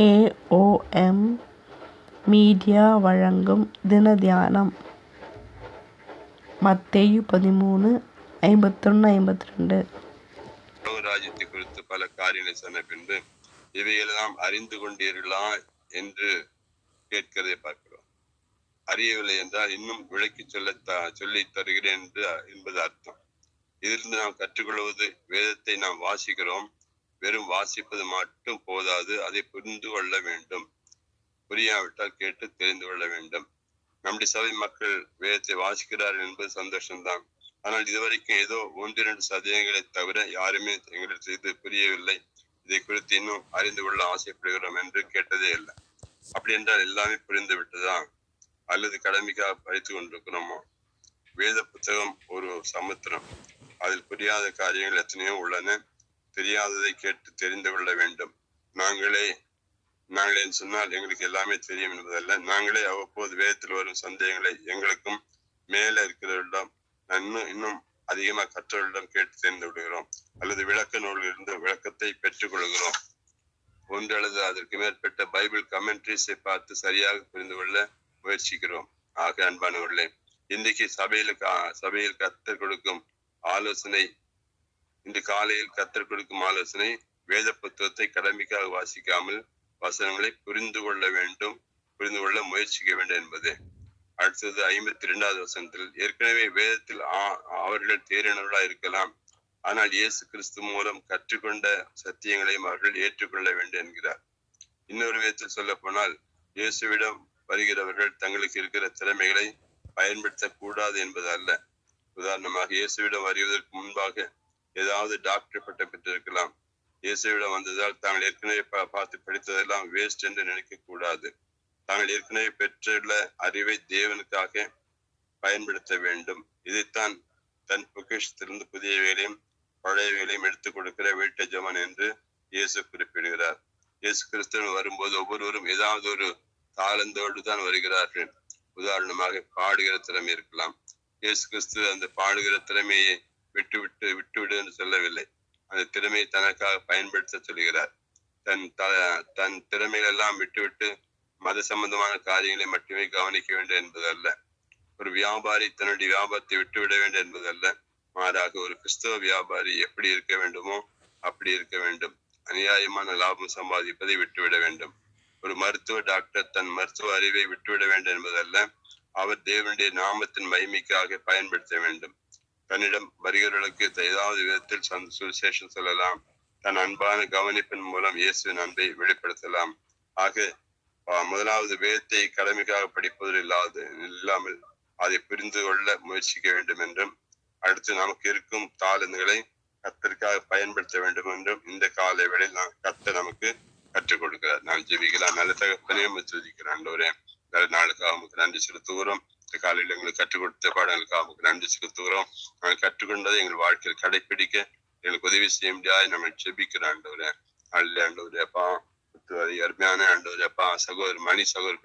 AOM media வழங்கும் தின தியானம். மத்தேயு 13:51-52. ராஜ்யத்தை குறித்து பல காரியங்களை சொன்ன பின்பு இவையெல்லாம் அறிந்து கொண்டீர்களா என்று கேட்கிறதை பார்க்கிறோம். அறியவில்லை என்றால் இன்னும் விளக்கி சொல்லி தருகிறேன் என்பது அர்த்தம். இதிலிருந்து நாம் கற்றுக்கொள்வது, வேதத்தை நாம் வாசிக்கிறோம், வெறும் வாசிப்பது மட்டும் போதாது, அதை புரிந்து கொள்ள வேண்டும். புரியாவிட்டால் கேட்டு தெரிந்து கொள்ள வேண்டும். நம்முடைய சபை மக்கள் வேதத்தை வாசிக்கிறார்கள் என்பது சந்தோஷம்தான். ஆனால் இதுவரைக்கும் ஏதோ 1-2 சதவீதங்களை தவிர யாருமே எங்களுக்கு இது புரியவில்லை, இதை குறித்து இன்னும் அறிந்து கொள்ள ஆசைப்படுகிறோம் என்று கேட்டதே இல்லை. அப்படி என்றால் எல்லாமே புரிந்து விட்டதா அல்லது கடமைக்காக படித்து கொண்டிருக்கிறோமோ? வேத புத்தகம் ஒரு சமுத்திரம். அதில் புரியாத காரியங்கள் எத்தனையோ உள்ளன. தெரியாததை கேட்டு தெரிந்து கொள்ள வேண்டும். நாங்களே சொன்னால் எங்களுக்கு எல்லாமே தெரியும் என்பதல்ல. நாங்களே அவ்வப்போது வேதத்தில் வரும் சந்தேகங்களை எங்களுக்கும் மேல இருக்கிறவரிடம், இன்னும் அதிகமாக கற்றவர்களிடம் கேட்டு தெரிந்து விடுகிறோம். அல்லது விளக்க நூலிலிருந்து விளக்கத்தை பெற்றுக் கொள்கிறோம். ஒன்று அல்லது அதற்கு மேற்பட்ட பைபிள் கமெண்ட்ரிஸை பார்த்து சரியாக புரிந்து கொள்ள முயற்சிக்கிறோம். ஆக அன்பானவர்களே, இன்றைக்கு சபையில் கர்த்தர் கொடுக்கும் ஆலோசனை, இன்று காலையில் கர்த்தர் கொடுக்கும் ஆலோசனை, வேத புத்தகத்தை கடமைக்காக வாசிக்காமல் வசனங்களை புரிந்து கொள்ள முயற்சிக்க வேண்டும் என்பது. அடுத்தது 52வது வசனத்தில், ஏற்கனவே வேதத்தில் அவர்கள் தேறினவர்களாக இருக்கலாம், ஆனால் இயேசு கிறிஸ்து மூலம் கற்றுக்கொண்ட சத்தியங்களையும் அவர்கள் ஏற்றுக்கொள்ள வேண்டும் என்கிறார். இன்னொரு விதத்தில் சொல்ல போனால், இயேசுவிடம் வருகிறவர்கள் தங்களுக்கு இருக்கிற திறமைகளை பயன்படுத்தக்கூடாது என்பது அல்ல. உதாரணமாக, இயேசுவிடம் வருவதற்கு முன்பாக ஏதாவது டாக்டர் பட்டம் பெற்றிருக்கலாம். இயேசுவிடம் வந்ததால் தாங்கள் ஏற்கனவே பார்த்து படித்ததெல்லாம் வேஸ்ட் என்று நினைக்க கூடாது. தாங்கள் ஏற்கனவே பெற்றுள்ள அறிவை தேவனுக்காக பயன்படுத்த வேண்டும். இதைத்தான் தன் பொக்கிஷத்திலிருந்து புதியவைகளையும் பழையவைகளையும் எடுத்துக் கொடுக்கிற வீட்டு ஜமன் என்று இயேசு குறிப்பிடுகிறார். இயேசு கிறிஸ்துவன் வரும்போது ஒவ்வொருவரும் ஏதாவது ஒரு தாளந்தோடு தான் வருகிறார்கள். உதாரணமாக, பாடுகிற திறமை இருக்கலாம். இயேசு கிறிஸ்து அந்த பாடுகிற திறமையை விட்டுவிடு என்று சொல்லவில்லை. அந்த திறமையை தனக்காக பயன்படுத்த சொல்கிறார். தன் திறமைகள் எல்லாம் விட்டுவிட்டு மத சம்பந்தமான காரியங்களை மட்டுமே கவனிக்க வேண்டும் என்பதல்ல. ஒரு வியாபாரி தன்னுடைய வியாபாரத்தை விட்டுவிட வேண்டும் என்பதல்ல. மாறாக ஒரு கிறிஸ்தவ வியாபாரி எப்படி இருக்க வேண்டுமோ அப்படி இருக்க வேண்டும். அநியாயமான லாபம் சம்பாதிப்பதை விட்டுவிட வேண்டும். ஒரு மருத்துவ டாக்டர் தன் மருத்துவ அறிவை விட்டுவிட வேண்டும் என்பதல்ல. அவர் தேவனுடைய நாமத்தின் மகிமைக்காக பயன்படுத்த வேண்டும். தன்னிடம் வருகிறவர்களுக்கு ஏதாவது விதத்தில் சுவிசேஷம் சொல்லலாம். தன் அன்பான கவனிப்பின் மூலம் இயேசுவின் அன்பை வெளிப்படுத்தலாம். ஆக முதலாவது வேதத்தை கடமைக்காக படிப்பதில் இல்லாமல் அதை புரிந்து கொள்ள முயற்சிக்க வேண்டும் என்றும், அடுத்து நமக்கு இருக்கும் தாளந்துகளை கர்த்தருக்காக பயன்படுத்த வேண்டும் என்றும் இந்த கால வேளையில் கர்த்தர் நமக்கு கற்றுக் கொடுக்கிறார். நான் ஜெபிக்கலாம். நல்ல தகப்பனையும் துதிக்கிறேன். ஆண்டவரே, நல்ல நாளுக்காக நமக்கு நன்றி செலுத்துகிறோம். இந்த காலையில் எங்களுக்கு கற்றுக் கொடுத்த பாடங்களுக்காக நமக்கு நன்றி செலுத்துகிறோம். நாங்கள் கற்றுக்கொண்டதை எங்கள் வாழ்க்கையில் கடைபிடிக்க எங்களுக்கு உதவி செய்ய முடியாது நம்ம ஜெபிக்கிறோம். ஆண்டவரே, ஆண்டவரே அப்பா, அருமையான ஆண்டவரே அப்பா, சகோதரர் மணி சகோதரர்